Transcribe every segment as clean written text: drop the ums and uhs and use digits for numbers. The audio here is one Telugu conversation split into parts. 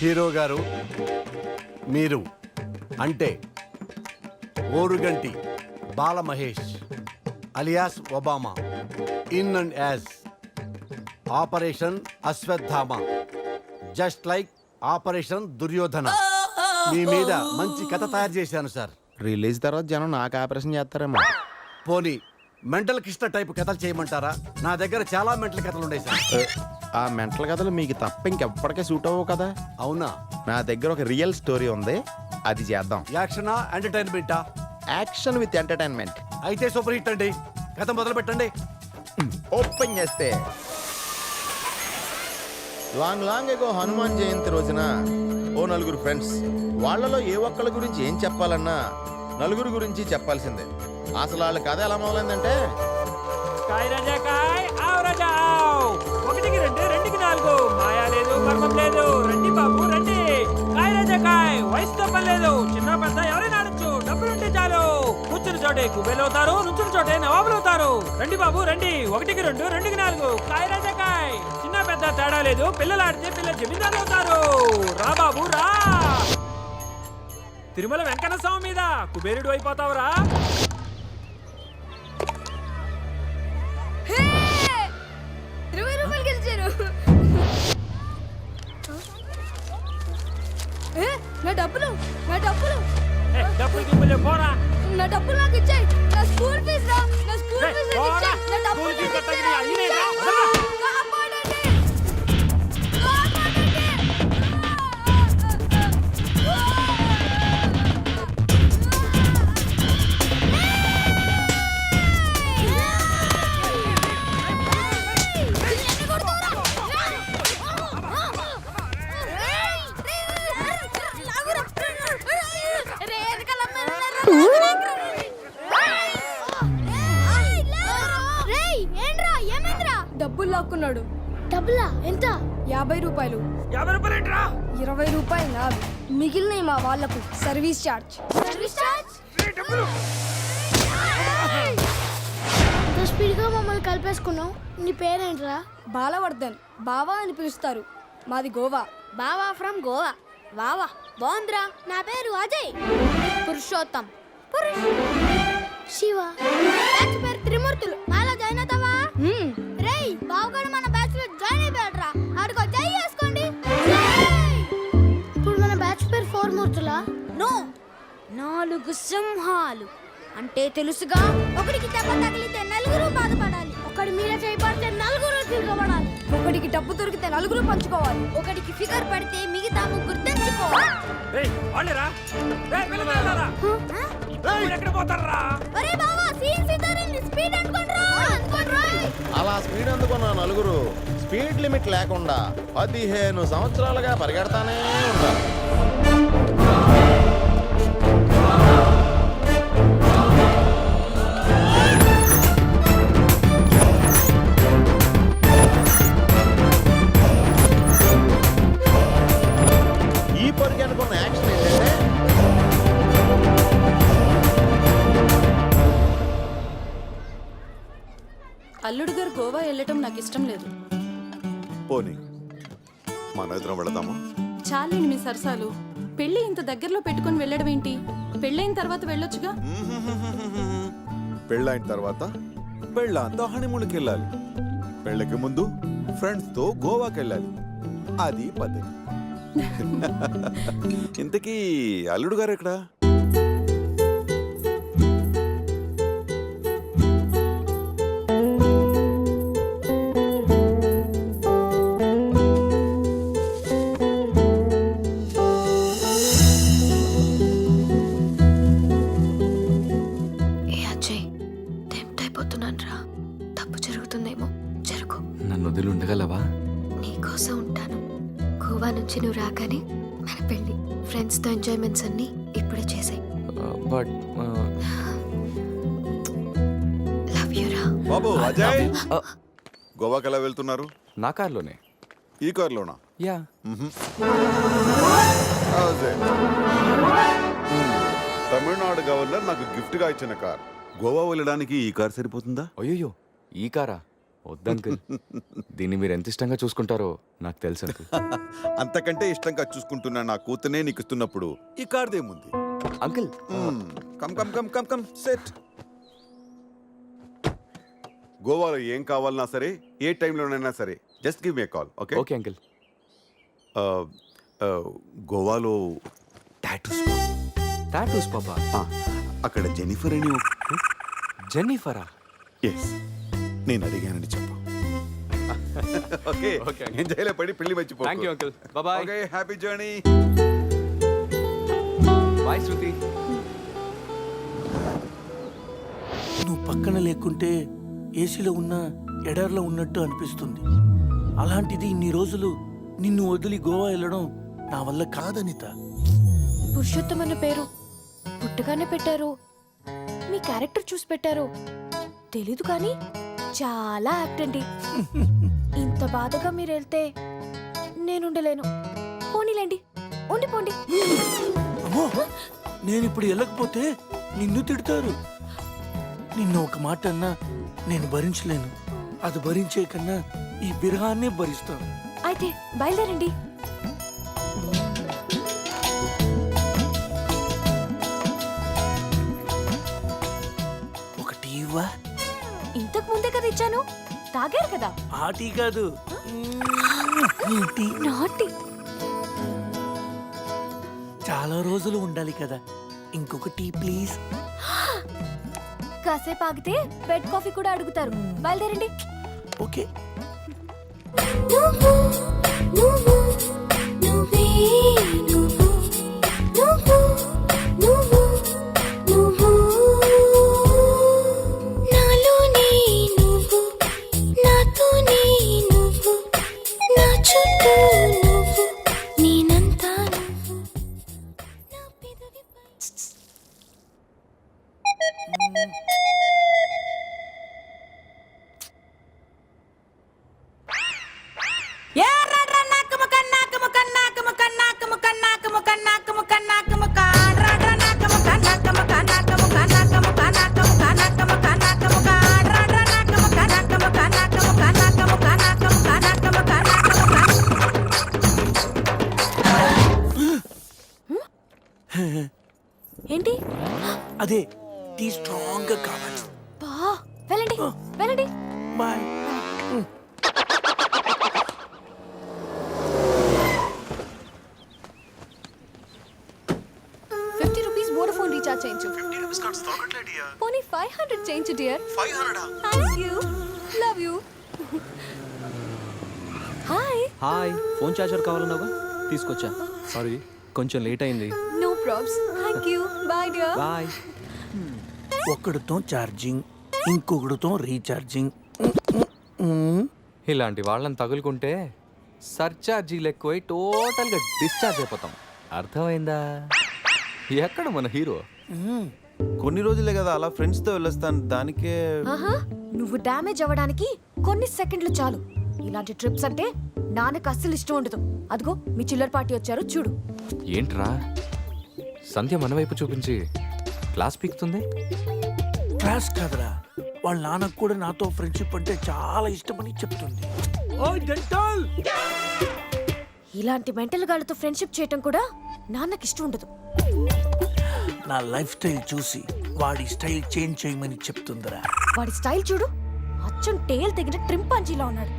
హీరో గారు, మీరు అంటే Oruganti Bala Mahesh alias Obama, in and as operation Ashwatthama, just like operation Duryodhana. మీ మీద మంచి కథ తయారు చేశాను సార్. రిలీజ్ తర్వాత జనం నాకు ఆపరేషన్ చేస్తారేమో. పోనీ మెంటల్ కిష్ట టైప్ కథలు చేయమంటారా? నా దగ్గర చాలా మెంటల్ కథలు ఉన్నాయి సార్. ఆ మెంటల్ కథలు మీకు తప్ప ఇంకెప్పటికే సూట్ అవ్వవు కదా. అవునా? నా దగ్గర ఒక రియల్ స్టోరీ ఉంది, అది చేద్దాం. యాక్షనా ఎంటర్టైన్మెంటా? Action with entertainment. అయితే సూపర్ హిట్ అండి. కథ మొదలు పెట్టండి. ఓపెన్ చేస్తే లాంగ్ ఎగో హనుమాన్ జయంతి రోజున ఓ నలుగురు ఫ్రెండ్స్, వాళ్ళలో ఏ ఒక్కళ్ళ గురించి ఏం చెప్పాలన్నా నలుగురు గురించి చెప్పాల్సిందే. అసలు వాళ్ళ కథ ఎలా మొదలైందంటే, కాయ్ రాజా కాయ్, ఆవ్ రాజా ఆవ్. 1కి 2, 2కి 4, మాయా లేదు మర్మం లేదు, రండి బాబు రండి. కాయ్ రాజా కాయ్, వయసుతో పని లేదు, చిన్న పెద్ద ఎవరైనా ఆడొచ్చు, డబ్బులుంటే చాలు. కూర్చుని చోటే కుబేలు అవుతారు, నుంచుని చోటే నవాబులు అవుతారు. రండి బాబు రండి. 1కి 2, 2కి 4, కాయ్ రాజా కాయ్. చిన్న పెద్ద తేడా లేదు, పిల్లలు ఆడితే పిల్లలు జమీందారు అవుతారు. రా బాబు రా. తిరుమల వెంకన్న స్వామి మీద కుబేరుడు అయిపోతావురా. నా డబ్బులు నా డబ్బులు డబ్బులు గిబ్బులు పోరా. నా డబ్బులు నాకు ఇచ్చేయ్. నా స్కూల్ ఫీజు రా. నా స్కూల్ ఫీజు నాకు ఇచ్చేయ్. నా డబ్బులు స్కూల్ ఫీజు నాకు కట్టగిరి ఇచ్చేయ్. అయ్యినేగా. కాపాడండి. కాపాడండి. డబ్బులు లాక్కున్నాడు. డబ్బులా? ఎంత? 50 రూపాయలు. 50 రూపాయలు ఏంట్రా? 20 రూపాయలు నావి, మిగిలినవి మా వాళ్ళకు సర్వీస్ ఛార్జ్. Service charge? డబ్బులు స్పీడ్గా మమ్మల్ని కలిపేసుకున్నావు. నీ పేరేంట్రా? బాలవర్ధన్. బావా అని పిలుస్తారు. మాది గోవా. బావా ఫ్రమ్ గోవా. వావా బాగుందిరా. నా పేరు అజయ్. పురుషోత్తం. శివ. బ్యాచ్ పేరు త్రిమూర్తులు. మాలో జాయిన్ అవుతావా? రేయ్ బావగాడు మన బ్యాచ్ లో జాయిన్ అయిపోయాడురా. ఆడుకో జై చేసుకోండి. ఇప్పుడు మన బ్యాచ్ పేరు 4 మూర్తులా? నో, 4 సింహాలు. అంటే తెలుసుగా. ఒకడికి దెబ్బ తగిలితే నలుగురు బాధపడాలి. ఒకడి మీద చేయబడితే నలుగురు తిరగబడాలి. ఒకడికి డబ్బు దొరికితే నలుగురు పంచుకోవాలి. ఒకడికి ఫిగర్ పడితే మిగతా ముగ్గురు తెంచుకోవాలి. ఏయ్ వాళ్ళేరా. ఏయ్ పిల్లలారా. ఏయ్ ఎక్కడ పోతారా? ఒరే బావా సీన్ సితారిని స్పీడ్ అనుకోండ్రా. అనుకోండ్రా. అలా స్పీడ్ అందుకున్న నలుగురు స్పీడ్ లిమిట్ లేకుండా 15 సంవత్సరాలుగా పరిగెడతానే ఉంటారు. ఈ పరిగె అనుకున్న యాక్షన్ ఏంటంటే, అల్లుడు గారు గోవా వెళ్ళటం నాకు ఇష్టం లేదు. పోనీ మన ఇద్దరం వెళదామా? చాలేండి మీ సరసాలు. పెళ్లి ఇంత దగ్గరలో పెట్టుకొని వెళ్ళడం ఏంటి? పెళ్ళైన తర్వాత వెళ్ళొచ్చుగా. పెళ్ళైన తర్వాత పెళ్ళంతా హనీమూన్కి వెళ్ళాలి. పెళ్ళకి ముందు ఫ్రెండ్స్ తో గోవాకి వెళ్ళాలి. అది పద్ధతి. ఇంతకీ అల్లుడు గారు ఎక్కడా? నన్ను వదిలి ఉండగలవా? నీకోసం ఉంటాను. గోవా నుంచి నువ్వు రాగానే మన పెళ్లి, ఫ్రెండ్స్ తో ఎంజాయ్మెంట్స్ అన్ని ఇప్పుడే చేసాయి. బట్ లవ్ యు రా. బాబు అజయ్, గోవాకి ఎలా వెళ్తున్నారు? నా కార్లోనే. ఈ కార్లోనా? యా. అజయ్, తమిళనాడు గవర్నర్ నాకు గిఫ్ట్ గా ఇచ్చిన కార్. గోవా వెళ్ళడానికి ఈ కార్ సరిపోతుందా? అయ్యో ఈ కారా? వద్దు అంకుల్. దీన్ని మీరు ఎంత ఇష్టంగా చూసుకుంటారో నాకు తెలుసు అంకుల్. అంతకంటే ఇష్టంగా చూసుకుంటున్నా నా కూతునే నీకు ఇస్తున్నప్పుడు ఈ కార్దేముంది. Uncle come come come come come set. గోవాలో ఏం కావాలన్నా సరే, ఏ టైంలోనైనా సరే, just give me call. Okay okay uncle. గోవాలో టాటూస్. టాటూస్ పాపా. అక్కడ జెనిఫర్ అని జెన్నిఫరా? ఎస్, నేను అడిగానని చెప్పు. Okay Okay, uncle. ఎంజాయ్లో పడి పెళ్లి మర్చిపో. Thank you uncle. Bye. Okay, happy journey. Bye Shruti. నువ్వు పక్కన లేకుంటే ఏసీలో ఉన్న ఎడార్లో ఉన్నట్టు అనిపిస్తుంది. అలాంటిది ఇన్ని రోజులు నిన్ను వదిలి గోవా వెళ్ళడం నా వల్ల కాదనిత. పురుషోత్తం అన్న పేరు పుట్టగానే పెట్టారు, మీ క్యారెక్టర్ చూసి పెట్టారు తెలీదు కానీ చాలా యాక్ట్ అండి. ఇంత బాధగా మీరు వెళ్తే నేనుండలేను. పోనీలేండి, ఉండిపోండి. అమ్మో, నేను ఇప్పుడు వెళ్ళకపోతే నిన్ను తిడతారు. నిన్ను ఒక మాట అన్నా నేను భరించలేను. అది భరించే కన్నా ఈ బిరహాన్నే భరిస్తాను. అయితే బయలుదేరండి. ఒక టీ ఇవ్వా? ఇంతకు ముందే కదా ఇచ్చాను, తాగారు కదా. ఆ టీ కాదు, ఈ టీ. నాటి చాలా రోజులు ఉండాలి కదా, ఇంకొక టీ ప్లీజ్. కాసేపు ఆగితే బెడ్ కాఫీ కూడా అడుగుతారు. బయలుదేరండి. ఓకే. ఏంటి? అదే టీ స్ట్రాంగ్ గా కావాలి. బా, వెళ్ళండి వెళ్ళండి. బాయ్. 50 rupees Vodafone recharge చేయించు. 50 rupees కార్డ్స్ దొరకట్లే డియర్. పోనీ 500 చేయించు dear. 500. Thank you. Love you. Hi. Hi, phone charger కావాలన్నావా? తీసుకొచ్చా. సారీ, కొంచెం లేట్ అయింది. No probs. Thank you. Bye dear. Bye. ఒకడితో ఛార్జింగ్, ఇంకొకడితో రీఛార్జింగ్. ఇలాంటి వాళ్ళని తగులుకుంటే సర్చార్జీలు ఎక్కువై టోటల్గా డిశ్చార్జ్ అయిపోతాం. అర్థమైందా? ఎక్కడ మన హీరో? కొన్ని రోజులే కదా అలా ఫ్రెండ్స్ తో వెళ్ళొస్తాను, దానికే. ఆహా, నువ్వు డ్యామేజ్ అవ్వడానికి కొన్ని సెకండ్లు చాలు. ఇలాంటి ట్రిప్స్ అంటే నాన్నకు అస్సలు ఇష్టం ఉండదు. అదిగో మీ చిల్లర పార్టీ వచ్చారు చూడు. ఏంట్రా సంధ్య మన వైపు చూపించి క్లాస్ పీకుతుంది? క్లాస్ కాదురా, వాళ్ళ నాన్నకు కూడా నాతో ఫ్రెండ్షిప్ అంటే చాలా ఇష్టమని చెప్తుంది. ఇలాంటి మెంటల్ గాళ్ళతో ఫ్రెండ్షిప్ చేయటం కూడా నాన్నకి ఇష్టం ఉండదు. నా లైఫ్ స్టైల్ చూసి వాడి స్టైల్ చేంజ్ చేయమని చెప్తుందిరా. వాడి స్టైల్ చూడు, అచ్చం టేల్ తెగిన ట్రింపాంజీలా ఉన్నాడు.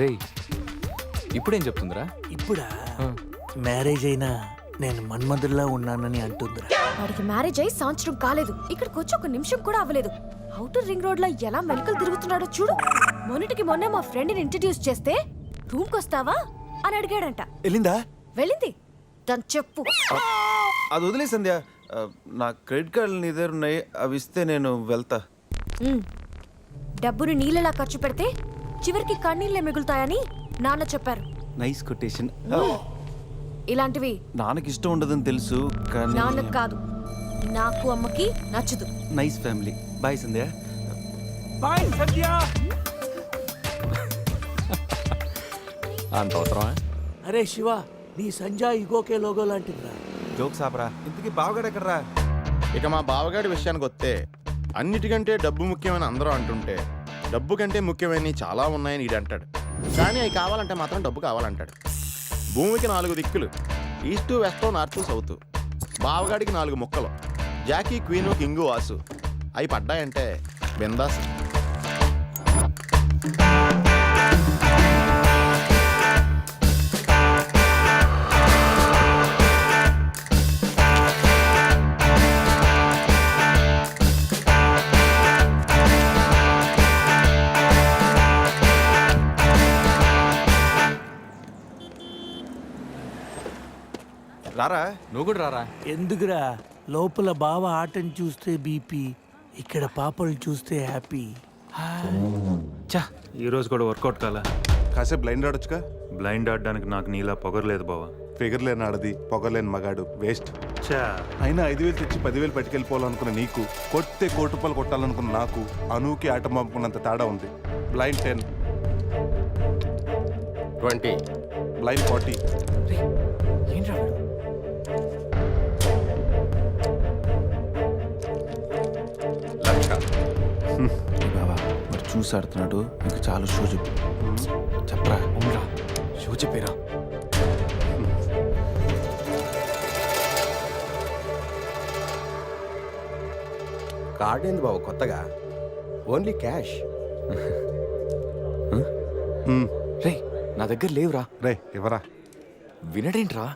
రేయ్, ఇప్పుడేం చెప్తుందిరా? ఇప్పుడా మ్యారేజ్ అయినా నేను మన్మధుల్లా ఉన్నానని అంటుందిరా. వాడికి మ్యారేజ్ అయి సంవత్సరం కాలేదు, ఇక్కడికి వచ్చి ఒక నిమిషం కూడా అవ్వలేదు. అవుటర్ రింగ్ రోడ్ లో ఎలా మెలకలు తిరుగుతున్నాడో చూడు. మొన్నటికి మొన్న మా ఫ్రెండ్ ని ఇంట్రడ్యూస్ చేస్తే రూమ్ కొస్తావా అని అడిగాడంట. వెళ్ళిందా? వెళ్ళింది. దాని చెప్పు. అది వదిలే సంధ్య, నా క్రెడిట్ కార్డులు నీ దగ్గర ఉన్నాయి, అవి ఇస్తే నేను వెళ్తా. డబ్బుని నీళ్ళలా ఖర్చు పెడితే చివరికి కన్నీళ్ళే మిగులుతాయని నాన్న చెప్పారు. Nice quotation. ఇలాంటివి నాన్నకి ఇష్టం ఉండదని తెలుసు కానీ. నాన్నకు కాదు, నాకు అమ్మకి నచ్చదు. Nice family. బాయ్ సంధ్య. బాయ్ సంధ్య. అంత అవసరమా? అరే శివ, నీ సంజయ్ ఇగోకే లోగో లాంటిదిరా. జోక్స్ ఆపరా. ఇంతకీ బావగాడు ఎక్కడరా? ఇక మా బావగాడి విషయానికి వస్తే అన్నిటికంటే డబ్బు ముఖ్యమని అందరూ అంటుంటే డబ్బు కంటే ముఖ్యమైనవి చాలా ఉన్నాయని ఈడు అంటాడు, కానీ అవి కావాలంటే మాత్రం డబ్బు కావాలంటాడు. భూమికి 4 దిక్కులు, ఈస్టు వెస్ట్ నార్త్ సౌత్. బావగాడికి 4 ముక్కలు, జాకీ క్వీను కింగు వాసు. అవి పడ్డాయంటే బిందాస్. రారా. నువ్వు కూడా రారా. ఎందుకురా లోపల బావ ఆటను చూస్తే బీపీ, ఇక్కడ పాపలు చూస్తే హ్యాపీ. చా ఈ రోజు కూడా వర్కౌట్ కాలా. కాసేపు బ్లైండ్ ఆడొచ్చుగా. బ్లైండ్ ఆడడానికి నాకు నీలా పొగరలేదు బావా. ఫిగర్ లేని ఆడది, పొగలేని మగాడు వేస్ట్. చా అయినా 5,000 తెచ్చి 10,000 పట్టుకెళ్ళిపోవాలనుకున్న నీకు, కొట్టే ₹1 కోటి కొట్టాలనుకున్న నాకు అనూకి ఆట పంపుకున్నంత తేడా ఉంది. Blind 10, 20, blind 40. ఏంట్రా వీడు? లక్ష. బాబా మరి చూసి ఆడుతున్నాడు, ఇంకా చాలా షో చెప్పు. చెప్పరా. అవునరా, షో చెప్పేరా. కార్డు ఏంది బాబు కొత్తగా? Only cash. రే నా దగ్గర లేవురా. రే ఎవరా? వినడేంట్రా?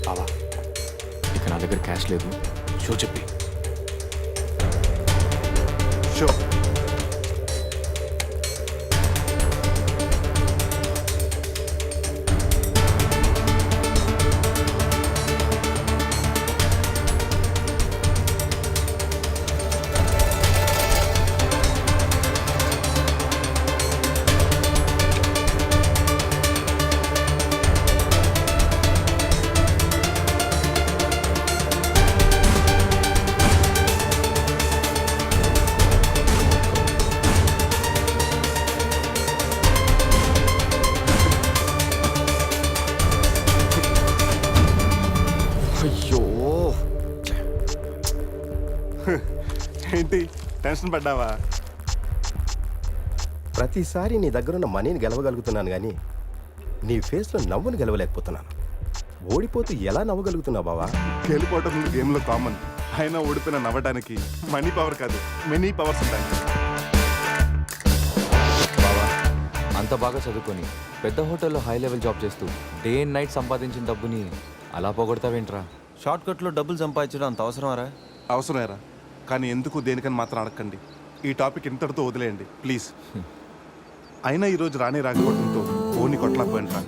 బావా ఇక నా దగ్గర క్యాష్ లేదు, షో చెప్పి. షో. అయ్యో ఏంటి టెన్షన్ పడ్డావా? ప్రతిసారి నీ దగ్గరున్న మనీని గెలవగలుగుతున్నాను కానీ నీ ఫేస్లో నవ్వును గెలవలేకపోతున్నాను. ఓడిపోతూ ఎలా నవ్వగలుగుతున్నావు బావా? గెలిపోవటం గేమ్లో కామన్. అయినా ఓడిపోయిన నవ్వడానికి మనీ పవర్ కాదు, మెనీ పవర్స్ ఉంటాయి. బావా అంత బాగా చదువుకొని పెద్ద హోటల్లో హై లెవెల్ జాబ్ చేస్తూ డే అండ్ నైట్ సంపాదించిన డబ్బుని అలా పోగొడతావేంట్రా? షార్ట్ కట్లో డబ్బులు సంపాదించడం అంత అవసరమారా? అవసరమేరా, కానీ ఎందుకు దేనికని మాత్రం అడగండి. ఈ టాపిక్ ఇంతటితో వదిలేయండి ప్లీజ్. అయినా ఈరోజు రానే రాకపోవడంతో ఓని కొట్టలేకపోయినరా.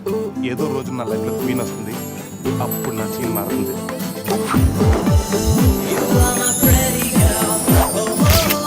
ఏదో రోజు నా లైఫ్లో క్వీన్ వస్తుంది, అప్పుడు నా సీన్ మారుతుంది.